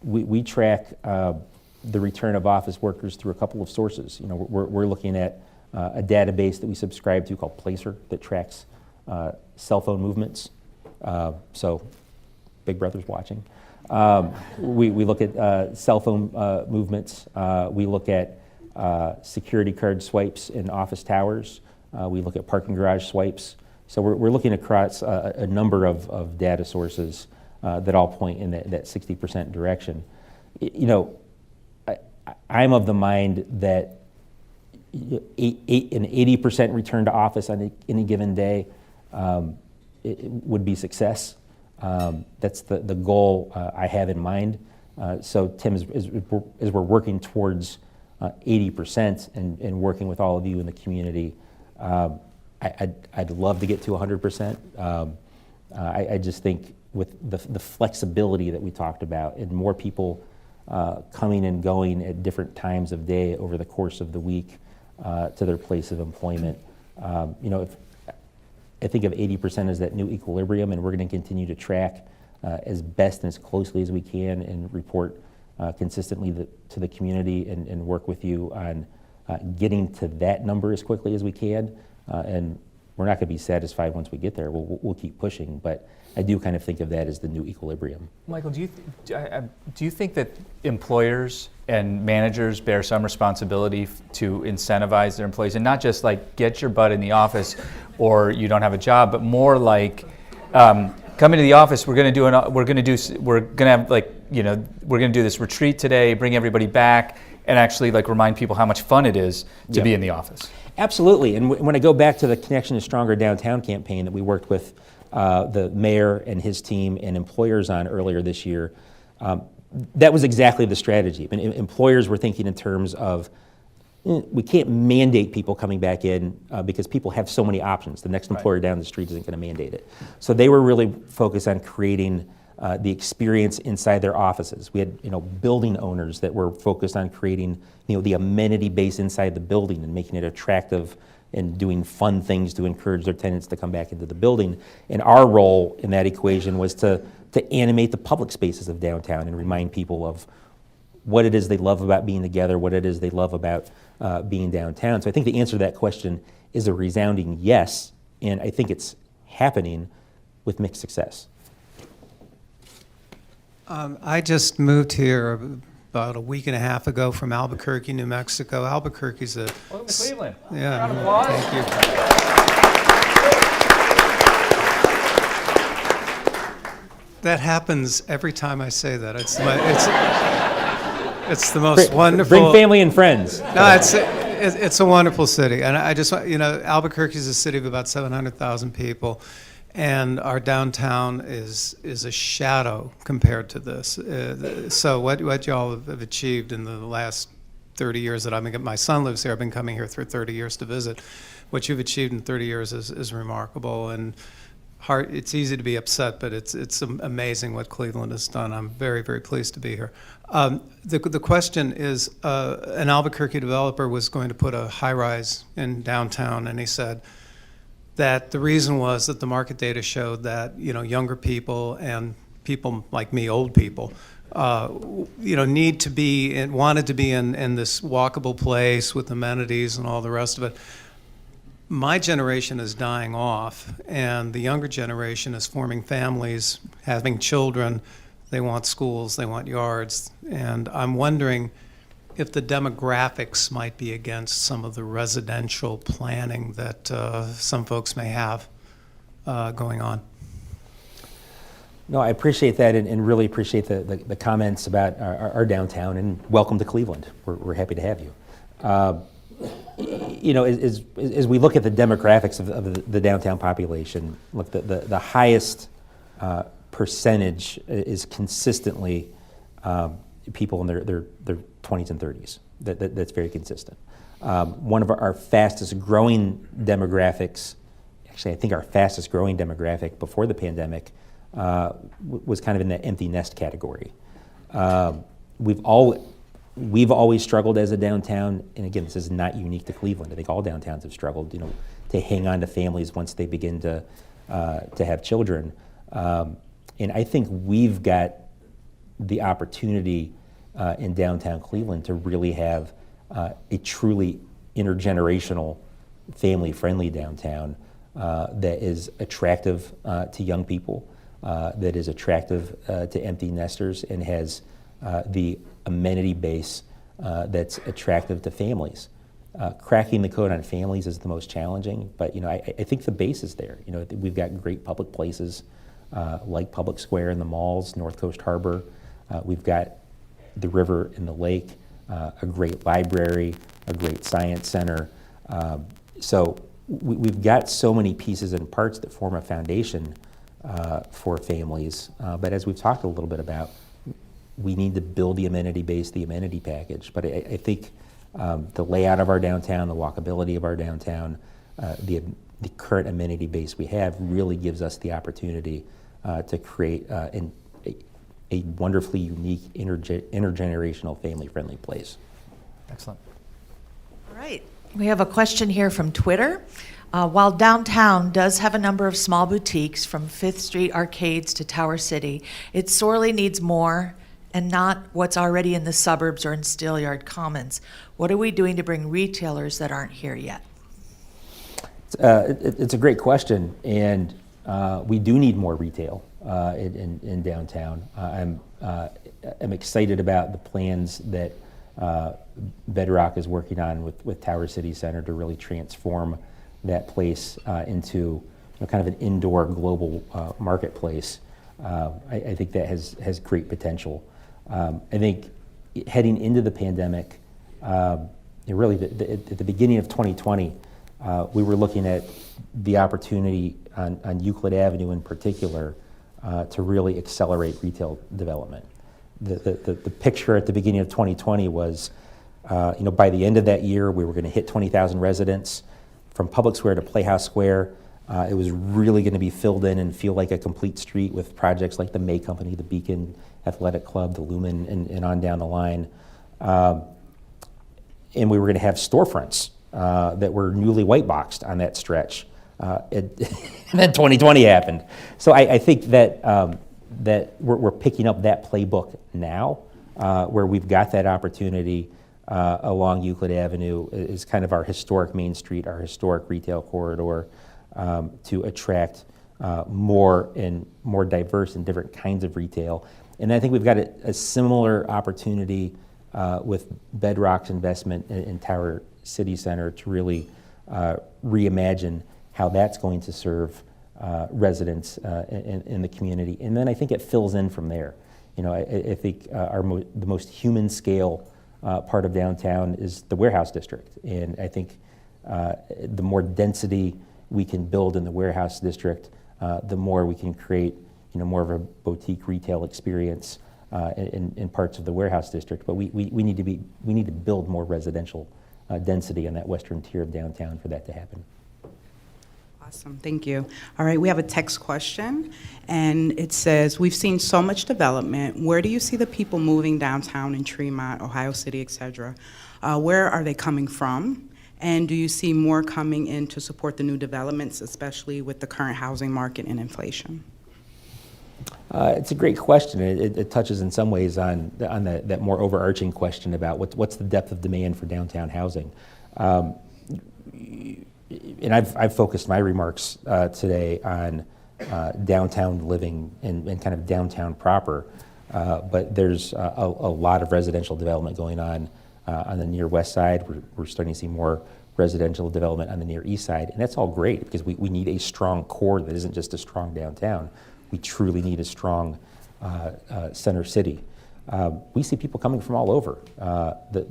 We track the return of office workers through a couple of sources. We're looking at a database that we subscribe to called Placer that tracks cell phone movements. So Big Brother's watching. We look at cell phone movements. We look at security card swipes in office towers. We look at parking garage swipes. So we're looking across a number of data sources that all point in that 60% direction. I'm of the mind that an 80% return to office on any given day it would be success. That's the goal I have in mind. So Tim, as we're working towards 80% and working with all of you in the community, I'd love to get to 100%. I just think with the flexibility that we talked about and more people coming and going at different times of day over the course of the week to their place of employment, I think of 80% as that new equilibrium, and we're going to continue to track as best and as closely as we can and report consistently to the community and work with you on getting to that number as quickly as we can. And we're not going to be satisfied once we get there. We'll keep pushing, but I do kind of think of that as the new equilibrium. Michael, do you think that employers and managers bear some responsibility to incentivize their employees, and not just like get your butt in the office or you don't have a job, but more like come into the office. We're going to have like, you know, we're going to do this retreat today, bring everybody back, and actually like remind people how much fun it is to be in the office. Absolutely. And when I go back to the Connection to Stronger Downtown campaign that we worked with the mayor and his team and employers on earlier this year, that was exactly the strategy. And employers were thinking in terms of, we can't mandate people coming back in because people have so many options. The next employer down the street isn't going to mandate it. So they were really focused on creating the experience inside their offices. We had, building owners that were focused on creating, the amenity base inside the building and making it attractive and doing fun things to encourage their tenants to come back into the building. And our role in that equation was to animate the public spaces of downtown and remind people of what it is they love about being together, what it is they love about being downtown. So I think the answer to that question is a resounding yes, and I think it's happening with mixed success. I just moved here about a week and a half ago from Albuquerque, New Mexico. Albuquerque's a... Welcome to Cleveland. Yeah, Round of applause. thank you. That happens every time I say that. It's the most wonderful... Bring family and friends. No, it's a wonderful city. And I just, Albuquerque is a city of about 700,000 people. And our downtown is a shadow compared to this. So what y'all have achieved in the last 30 years that my son lives here, I've been coming here for 30 years to visit. What you've achieved in 30 years is remarkable. And it's easy to be upset, but it's amazing what Cleveland has done. I'm very, very pleased to be here. The question is, an Albuquerque developer was going to put a high-rise in downtown, and he said that the reason was that the market data showed that younger people and people like me, old people, need to be and wanted to be in this walkable place with amenities and all the rest of it. My generation is dying off, and the younger generation is forming families, having children. They want schools, they want yards, and I'm wondering if the demographics might be against some of the residential planning that some folks may have going on. No, I appreciate that and really appreciate the comments about our downtown, and welcome to Cleveland. We're happy to have you. As we look at the demographics of the downtown population, look, the highest percentage is consistently people in their 20s and 30s. That's very consistent. One of our fastest growing demographics, actually I think our fastest growing demographic before the pandemic was kind of in the empty nest category. We've always struggled as a downtown, and again, this is not unique to Cleveland. I think all downtowns have struggled, to hang on to families once they begin to have children. And I think we've got the opportunity in downtown Cleveland to really have a truly intergenerational, family-friendly downtown that is attractive to young people, that is attractive to empty nesters, and has the amenity base that's attractive to families. Cracking the code on families is the most challenging, but I think the base is there. We've got great public places like Public Square and the malls, North Coast Harbor. We've got the river and the lake, a great library, a great science center. So we've got so many pieces and parts that form a foundation for families. But as we've talked a little bit about, we need to build the amenity base, the amenity package. But I think the layout of our downtown, the walkability of our downtown, the current amenity base we have really gives us the opportunity to create a wonderfully unique intergenerational family-friendly place. Excellent. All right. We have a question here from Twitter. While downtown does have a number of small boutiques from 5th Street arcades to Tower City, it sorely needs more and not what's already in the suburbs or in Steelyard Commons. What are we doing to bring retailers that aren't here yet? It's a great question, and we do need more retail in downtown. I'm excited about the plans that Bedrock is working on with Tower City Center to really transform that place into kind of an indoor global marketplace. I think that has great potential. I think heading into the pandemic, really at the beginning of 2020, we were looking at the opportunity on Euclid Avenue in particular to really accelerate retail development. The picture at the beginning of 2020 was, by the end of that year, we were going to hit 20,000 residents. From Public Square to Playhouse Square, it was really going to be filled in and feel like a complete street with projects like the May Company, the Beacon Athletic Club, the Lumen, and on down the line. And we were going to have storefronts that were newly white boxed on that stretch. And then 2020 happened. So I think that that we're picking up that playbook now, where we've got that opportunity along Euclid Avenue is kind of our historic Main Street, our historic retail corridor, to attract more and more diverse and different kinds of retail. And I think we've got a similar opportunity with Bedrock's investment in Tower City Center to really reimagine how that's going to serve residents in the community. And then I think it fills in from there. I think the most human scale part of downtown is the warehouse district. And I think the more density we can build in the warehouse district, the more we can create more of a boutique retail experience in parts of the warehouse district. But we need to build more residential density on that western tier of downtown for that to happen. Awesome, thank you. All right, we have a text question, and it says, we've seen so much development. Where do you see the people moving downtown in Tremont, Ohio City, et cetera? Where are they coming from? And do you see more coming in to support the new developments, especially with the current housing market and inflation? It's a great question. It touches in some ways on that more overarching question about what's the depth of demand for downtown housing. And I've focused my remarks today on downtown living and kind of downtown proper, but there's a lot of residential development going on the near west side. We're starting to see more residential development on the near east side, and that's all great because we need a strong core that isn't just a strong downtown. We truly need a strong center city. We see people coming from all over. The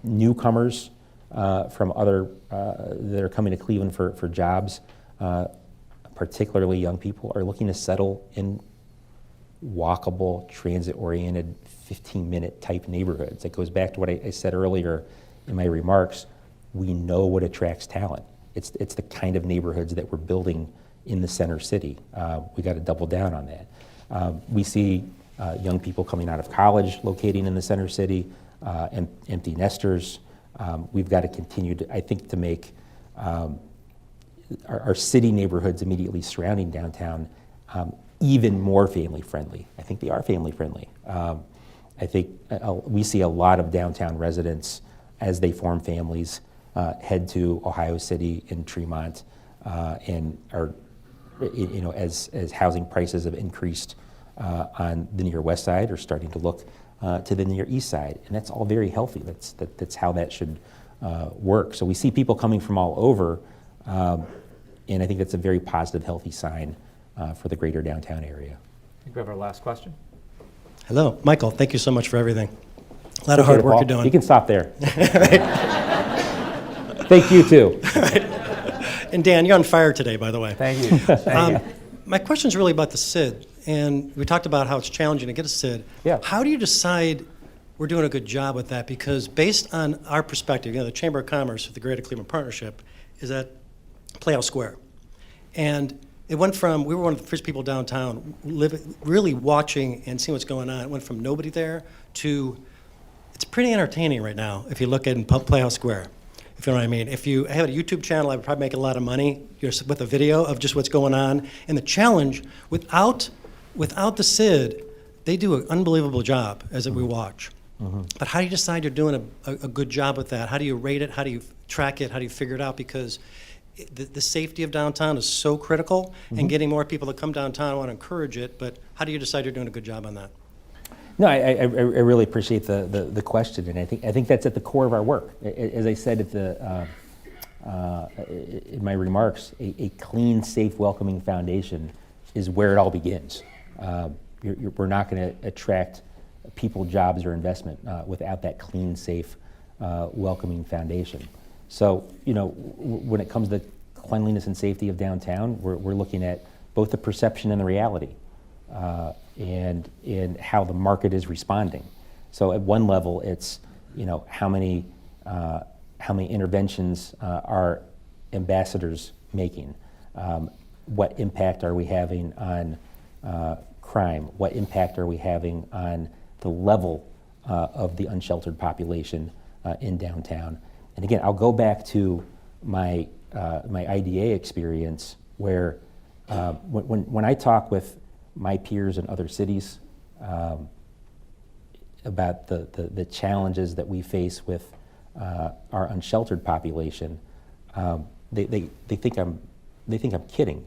newcomers from other that are coming to Cleveland for jobs, particularly young people, are looking to settle in walkable, transit-oriented, 15-minute type neighborhoods. It goes back to what I said earlier in my remarks. We know what attracts talent. It's the kind of neighborhoods that we're building in the center city. We got to double down on that. We see young people coming out of college locating in the center city, empty nesters. We've got to continue to make our city neighborhoods immediately surrounding downtown even more family friendly. I think they are family friendly. I think we see a lot of downtown residents as they form families head to Ohio City and Tremont, and are, as housing prices have increased on the near west side, are starting to look to the near east side, and that's all very healthy. That's how that should work. So we see people coming from all over, and I think that's a very positive, healthy sign for the greater downtown area. I think we have our last question. Hello, Michael. Thank you so much for everything. A lot of hard work Paul. you're doing. You can stop there. Thank you too. And Dan, you're on fire today, by the way. Thank you. Thank you. My question's really about the SID, and we talked about how it's challenging to get a SID. Yeah. How do you decide we're doing a good job with that? Because based on our perspective, the Chamber of Commerce with the Greater Cleveland Partnership is at Playhouse Square. And it went from, we were one of the first people downtown really watching and seeing what's going on. It went from nobody there to, it's pretty entertaining right now if you look at Playhouse Square, if you know what I mean. If you have a YouTube channel, I would probably make a lot of money with a video of just what's going on. And the challenge, without the SID, they do an unbelievable job as we watch. Mm-hmm. But how do you decide you're doing a good job with that? How do you rate it? How do you track it? How do you figure it out? Because the safety of downtown is so critical, and getting more people to come downtown, I want to encourage it, but how do you decide you're doing a good job on that? No, I really appreciate the question, and I think that's at the core of our work. As I said at in my remarks, a clean, safe, welcoming foundation is where it all begins. We're not going to attract people, jobs, or investment without that clean, safe, welcoming foundation. So, when it comes to cleanliness and safety of downtown, we're looking at both the perception and the reality, and how the market is responding. So, at one level, it's how many interventions are ambassadors making? What impact are we having on crime? What impact are we having on the level of the unsheltered population in downtown? And again, I'll go back to my IDA experience, where when I talk with my peers in other cities about the challenges that we face with our unsheltered population, they think I'm kidding.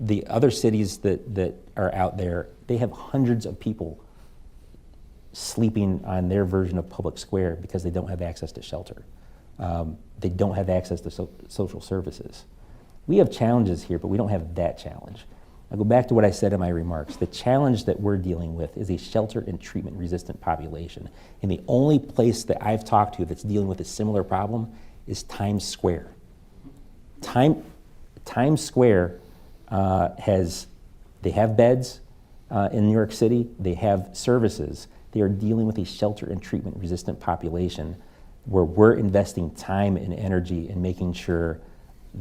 The other cities that are out there, they have hundreds of people sleeping on their version of public square because they don't have access to shelter. They don't have access to social services. We have challenges here, but we don't have that challenge. I'll go back to what I said in my remarks. The challenge that we're dealing with is a shelter and treatment resistant population. And the only place that I've talked to that's dealing with a similar problem is Times Square. Times Square they have beds in New York City, they have services. They are dealing with a shelter and treatment resistant population where we're investing time and energy in making sure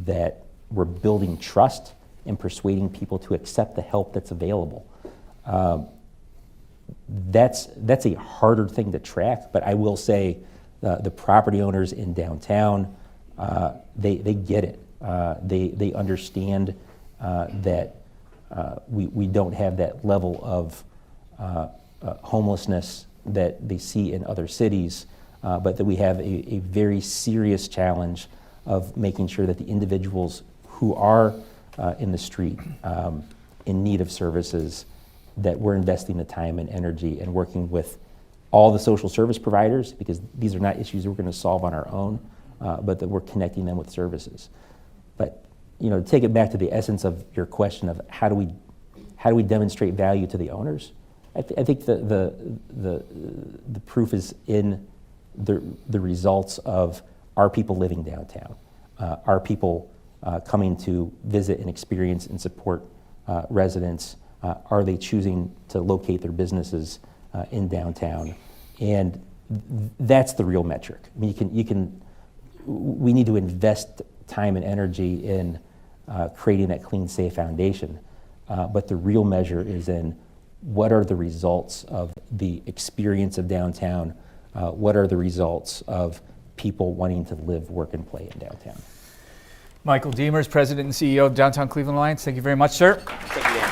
that we're building trust and persuading people to accept the help that's available. That's a harder thing to track, but I will say the property owners in downtown, they get it. They understand that we don't have that level of homelessness that they see in other cities, but that we have a very serious challenge of making sure that the individuals who are in the street in need of services, that we're investing the time and energy and working with all the social service providers, because these are not issues we're going to solve on our own, but that we're connecting them with services. But to take it back to the essence of your question of how do we demonstrate value to the owners, I think the proof is in the results of our people living downtown, our people coming to visit and experience and support residents. Are they choosing to locate their businesses in downtown? And that's the real metric. I mean, we need to invest time and energy in creating that clean, safe foundation. But the real measure is in what are the results of the experience of downtown? What are the results of people wanting to live, work, and play in downtown? Michael Deemer is President and CEO of Downtown Cleveland Alliance. Thank you very much, sir. Thank you, Dan.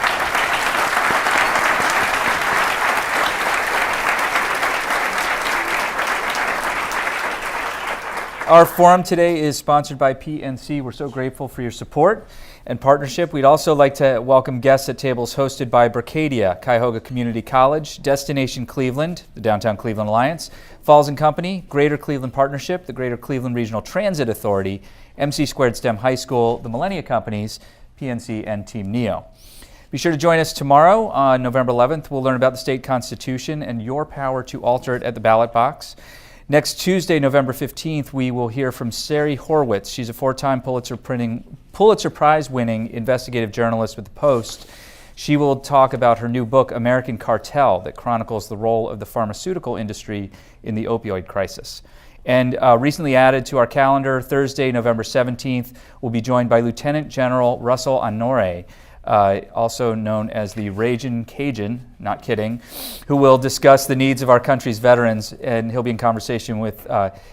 Our forum today is sponsored by PNC. We're so grateful for your support and partnership. We'd also like to welcome guests at tables hosted by Bracadia, Cuyahoga Community College, Destination Cleveland, the Downtown Cleveland Alliance, Falls & Company, Greater Cleveland Partnership, the Greater Cleveland Regional Transit Authority, MC² STEM High School, the Millennia Companies, PNC, and Team NEO. Be sure to join us tomorrow on November 11th. We'll learn about the state constitution and your power to alter it at the ballot box. Next Tuesday, November 15th, we will hear from Sari Horwitz. She's a four-time Pulitzer Prize-winning investigative journalist with The Post. She will talk about her new book, American Cartel, that chronicles the role of the pharmaceutical industry in the opioid crisis. And recently added to our calendar, Thursday, November 17th, we'll be joined by Lieutenant General Russell Honore, also known as the Ragin' Cajun, not kidding, who will discuss the needs of our country's veterans, and he'll be in conversation with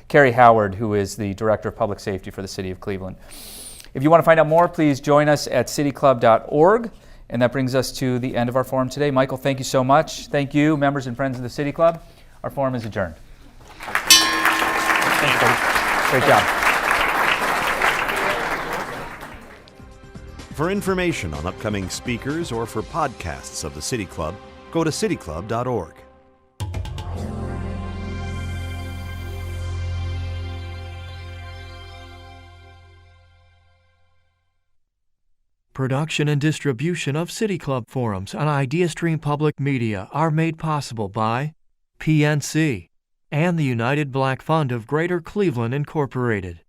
Carrie Howard, who is the Director of Public Safety for the City of Cleveland. If you want to find out more, please join us at cityclub.org, and that brings us to the end of our forum today. Michael, thank you so much. Thank you, members and friends of the City Club. Our forum is adjourned. Thanks, buddy. Great job. For information on upcoming speakers or for podcasts of the City Club, go to cityclub.org. Production and distribution of City Club forums on IdeaStream Public Media are made possible by PNC and the United Black Fund of Greater Cleveland, Incorporated.